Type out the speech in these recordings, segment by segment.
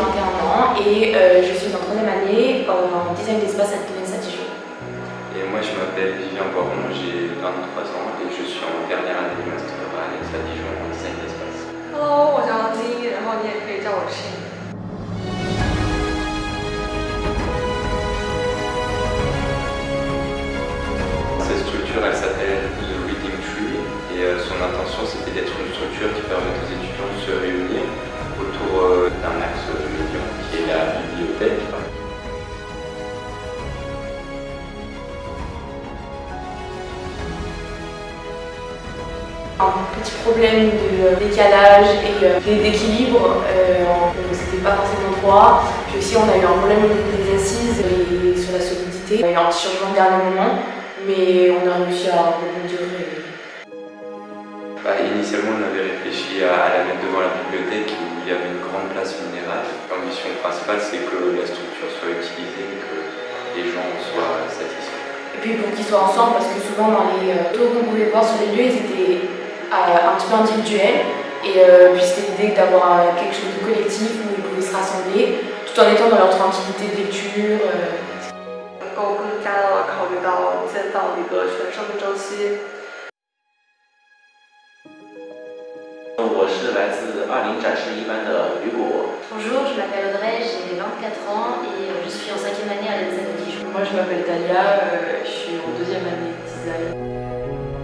21 ans et je suis en 3e année en design d'espace à l'ENSA Dijon. Et moi je m'appelle Vivien Boiron, j'ai 23 ans et je suis en dernière année de master à l'ENSA Dijon en design d'espace. Hello， 我叫金，然后你也可以叫我Shin。 Cette structure elle s'appelle The Reading Tree et son intention c'était d'être une structure qui permet aux étudiants de se réunir autour d'un axe médian qui est la bibliothèque. Un petit problème de décalage et d'équilibre, c'était pas forcément droit. Puis aussi on a eu un problème au niveau des assises et sur la solidité. On a eu un petit changement de dernier moment, mais on a réussi à rebondir. Initialement on avait réfléchi à la mettre devant la bibliothèque où il y avait une grande place minérale. L'ambition principale c'est que la structure soit utilisée et que les gens soient satisfaits. Et puis pour qu'ils soient ensemble, parce que souvent dans les photos qu'on pouvait voir sur les lieux, ils étaient un petit peu individuels. Et puis c'était l'idée d'avoir quelque chose de collectif où ils pouvaient se rassembler, tout en étant dans leur tranquillité de lecture. 能够更加的考虑到建造一个全生命周期。 我是来自20展示一班的雨果。 Bonjour, je m'appelle Audrey, j'ai 24 ans et je suis en 5e année à l'ENSA de Dijon. Moi je m'appelle Dalia, je suis en 2e année de design.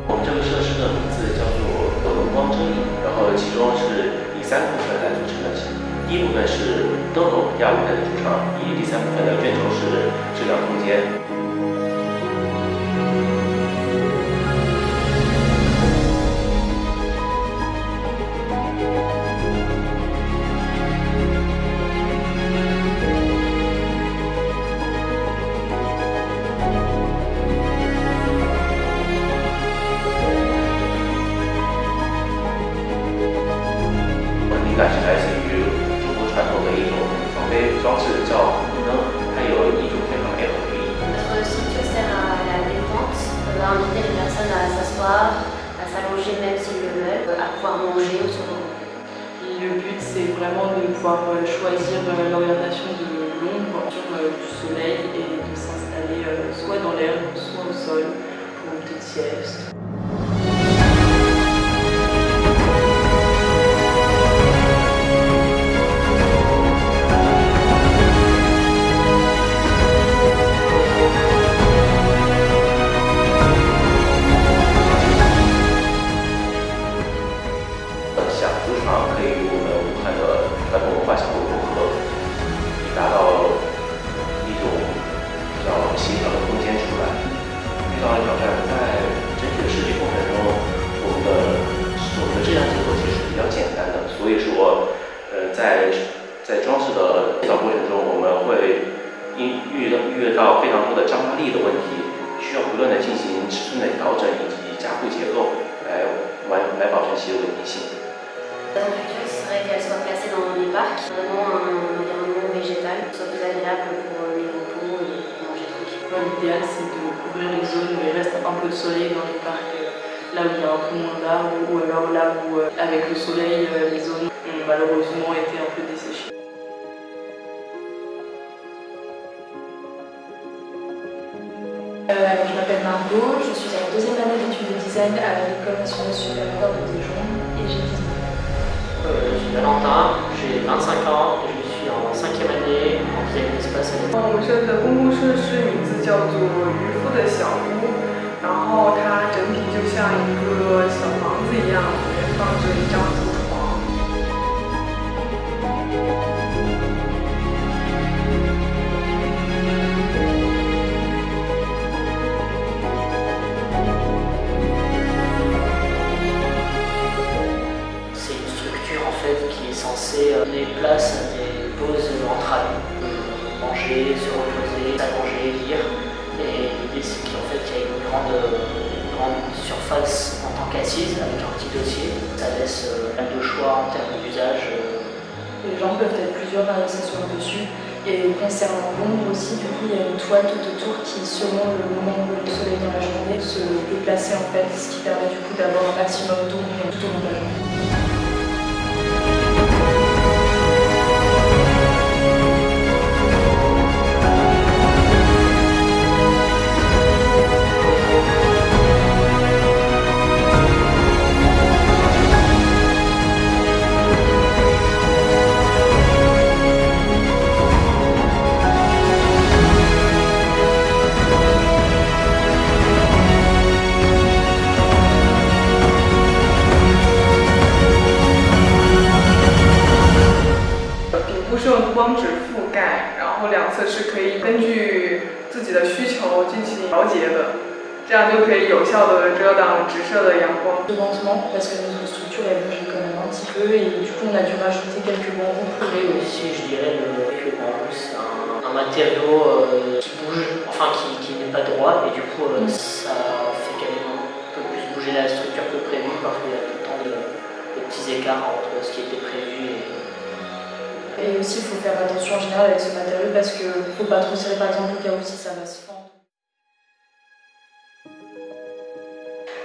我们这个设施的名字叫做“灯光遮影”，然后其中是以3部分来组成的。第一部分是灯笼亚舞台的主场，以第3部分的卷轴是质量空间。 是来自于中国传统的一种防飞装置，叫红灯，它有一种非常美好的寓意。Notre structure sert à la détente, va inviter les personnes à s'asseoir, à s'allonger même s'ils le veulent, à pouvoir manger au second. Le but c'est vraiment de pouvoir choisir l'orientation de l'ombre sur du soleil et de s'installer soit dans l'herbe, soit au sol pour une petite sieste.在装饰的建造过程中，我们会遇到非常多的张拉力的问题，需要不断的进行尺寸的调整以及加固结构，来保证其稳定性。Dans le futur, ce serait qu'elle soit placée dans les parcs, vraiment un environnement végétal, qui soit plus agréable pour les repos et pour manger tranquille. L'idéal c'est de couvrir les zones où il reste un peu de soleil dans les parcs, là où il y a un peu moins d'arbres, ou alors là où avec le soleil les zones ont malheureusement été un peu desséchées. Je m'appelle Margot, je suis en 2e année d'études de design à l'École nationale supérieure de Dijon et j'ai 19 ans. Je suis Valentin, j'ai 25 ans et je suis en 5e année en design d'espace. 我这个公共设施名字叫做渔夫的小屋，然后它整体就像一个小房子一样，里面放着一张竹床。 qui est censé donner place à des pauses entre amis, manger, se reposer, s'allonger, lire. Et l'idée c'est qu'en fait il y a une grande surface en tant qu'assise avec un petit dossier. Ça laisse pas de choix en termes d'usage. Les gens peuvent être plusieurs à s'asseoir dessus. Et concernant l'ombre aussi, du coup il y a une toile tout autour qui, selon le moment où le soleil dans la journée, se déplacer en fait, ce qui permet du coup d'avoir un maximum d'ombre tout au long de la journée. 用多光纸覆盖，然后两侧是可以根据自己的需求进行调节的，这样就可以有效的遮挡直射的阳光。Lentement, parce que notre structure elle bouge quand même un petit peu et du coup on a dû rajouter quelques bambous. Et aussi, je dirais, le bambou, c'est un matériau qui bouge, enfin qui n'est pas droit, et du coup ça fait quasiment un peu plus bouger la structure que prévu parce qu'il y a tout le temps des petits écarts entre ce qui était prévu Et aussi il faut faire attention en général avec ce matériau parce qu'il ne faut pas trop serrer par exemple au cas où si ça va se fendre.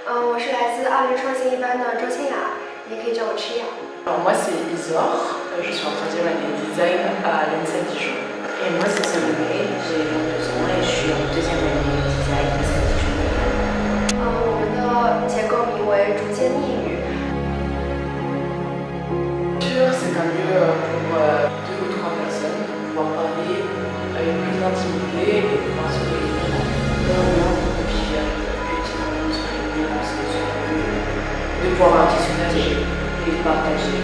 我是来自奥运创新一班的周清雅，也可以叫我吃雅。Alors moi c'est Isor, je suis en troisième année de design à l'ENSA Dijon. Et moi c'est Salomé, j'ai 22 ans et je suis en deuxième année de design à l'ENSA Dijon. 我们的结构名为竹间密语。C'est un lieu pour 2 ou 3 personnes pour pouvoir parler avec plus d'intimité et pouvoir se réunir dans un moment convivial, effectivement, se réunir, de pouvoir discuter et partager.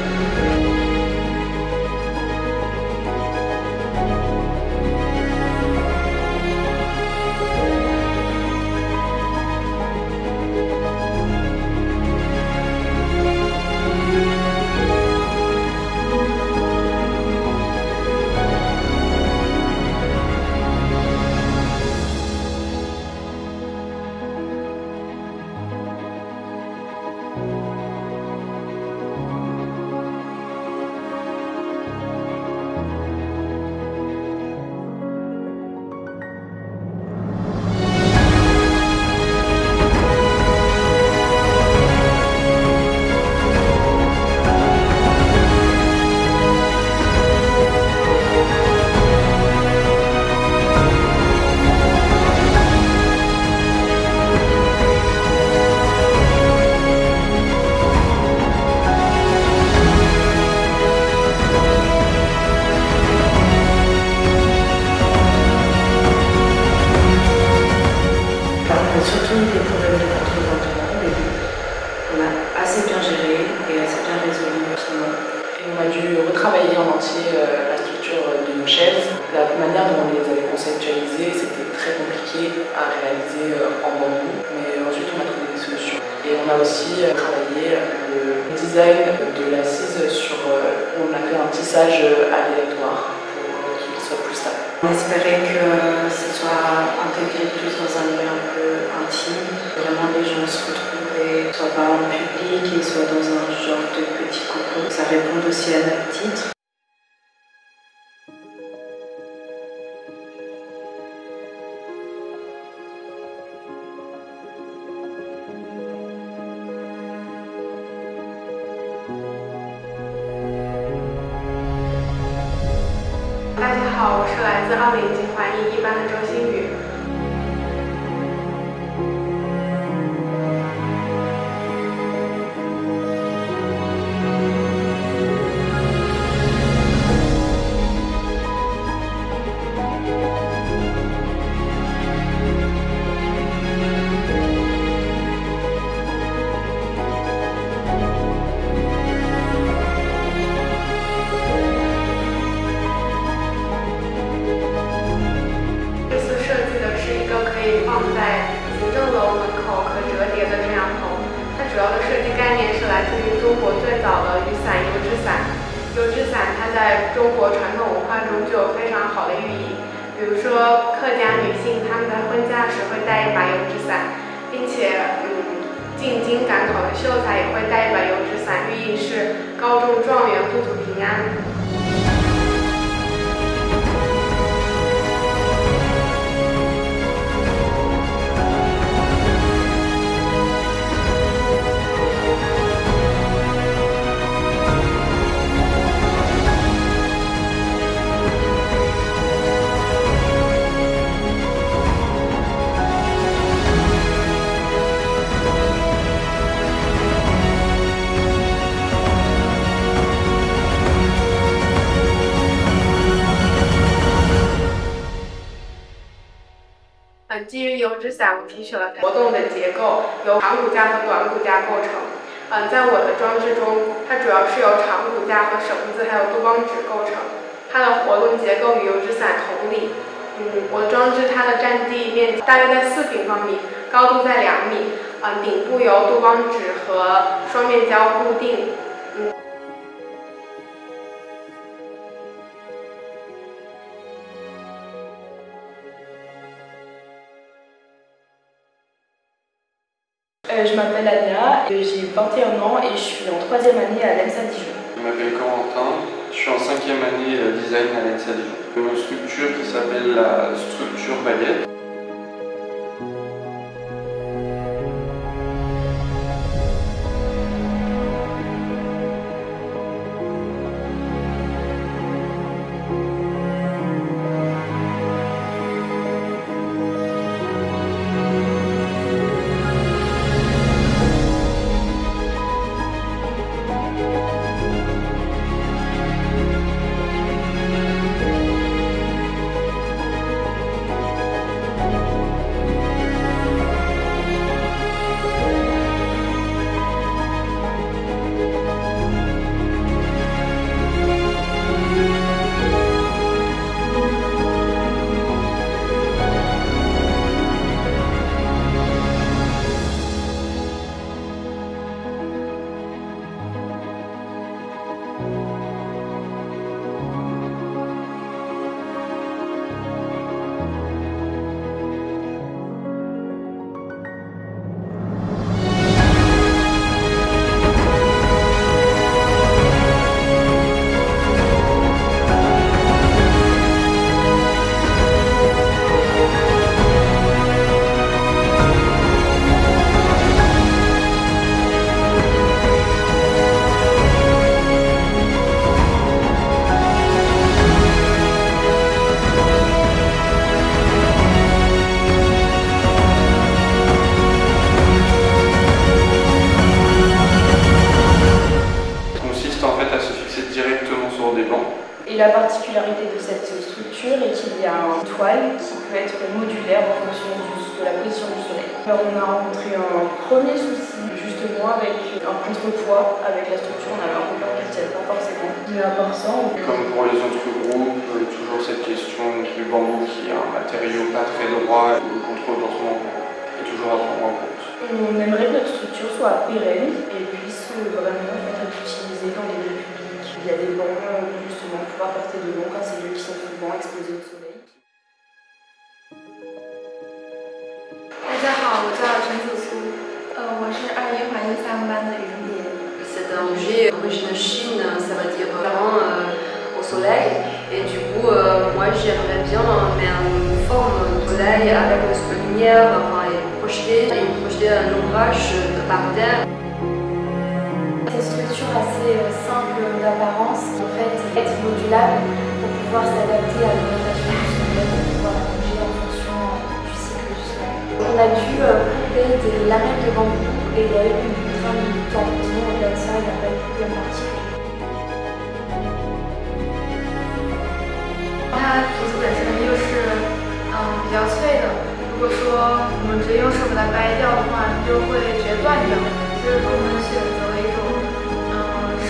Surtout des problèmes de contrôle au début. On a assez bien géré et assez bien résolu finalement. Et on a dû retravailler en entier la structure de nos chaises. La manière dont on les avait conceptualisées, c'était très compliqué à réaliser en bambou, mais ensuite on a trouvé des solutions. Et on a aussi travaillé le design de l'assise sur, on a fait un tissage aléatoire pour qu'il soit plus stable. On espérait que ce soit intégré plus dans un lieu un peu intime, vraiment les gens se retrouvent et soit pas en public et soit dans un genre de petit cocon. Ça répond aussi à notre titre.大家好，我是来自奥林集环艺一班的周新宇。放在行政楼门口可折叠的遮阳棚，它主要的设计概念是来自于中国最早的雨伞油纸伞。油纸伞它在中国传统文化中就有非常好的寓意，比如说客家女性她们在婚嫁时会带一把油纸伞，并且进京赶考的秀才也会带一把油纸伞，寓意是高中状元、户土平安。基于油纸伞，我提取了活动的结构，由长骨架和短骨架构成。在我的装置中，它主要是由长骨架和绳子还有多光纸构成。它的活动结构与油纸伞同理。我装置它的占地面积大约在4平方米，高度在2米，顶部由杜邦纸和双面胶固定。Je m'appelle Ania, j'ai 21 ans et je suis en 3e année à l'ENSA Dijon. Je m'appelle Corentin, je suis en 5e année design à l'ENSA Dijon. Une structure qui s'appelle la structure baguette. Et la particularité de cette structure est qu'il y a une toile qui peut être modulaire en fonction de la position du soleil. Alors on a rencontré un premier souci justement avec un contrepoids avec la structure, on avait un peu peur qu'elle ne tienne pas forcément. Mais à part ça, Comme pour les autres groupes, toujours cette question du bambou qui est un matériau pas très droit et le contrôle forcément est toujours à prendre en compte. On aimerait que notre structure soit pérenne et puisse vraiment être utilisée dans les lieux publics. Il y a des bancs justement pour apporter de l'ombre à ces lieux qui sont souvent exposés au soleil. 大家好，我叫陈子苏，我是21环境3班的云蝶。 C'est un objet d'origine Chine, ça veut dire vraiment au soleil. Et du coup, moi j'aimerais bien mettre une forme de soleil avec une lumière, enfin, projeter un ombrage par terre. C'est une structure assez simple d'apparence qui en fait est modulable pour pouvoir s'adapter à l'orientation du soleil, pour pouvoir bouger en fonction du cycle du soleil. On a dû couper des lamelles de bambou et il y a eu une contrainte de temps. Sinon, au-delà de ça, il n'y a pas de problème particulier. 它竹子本身又是比较脆的，如果说我们直接用手把它掰掉的话，它就会直接断掉。所以说我们选择了一种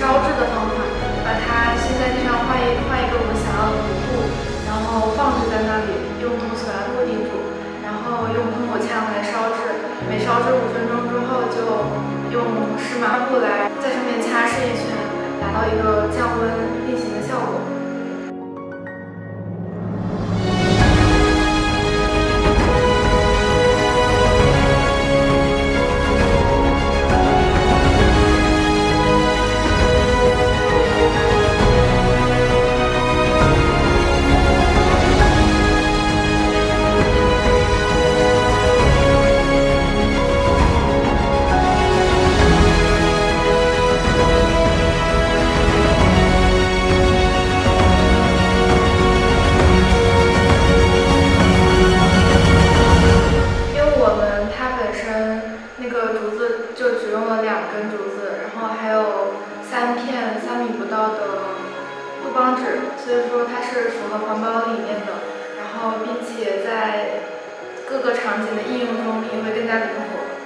烧制的方法，把它先在地上画一个我们想要的弧度，然后放置在那里，用铜锁把它固定住，然后用喷火枪来烧制。每烧制5分钟之后，就用湿抹布来在上面擦拭一圈，达到一个降温定型的效果。 3片3米不到的杜邦纸，所以说它是符合环保理念的，然后并且在各个场景的应用中也会更加灵活。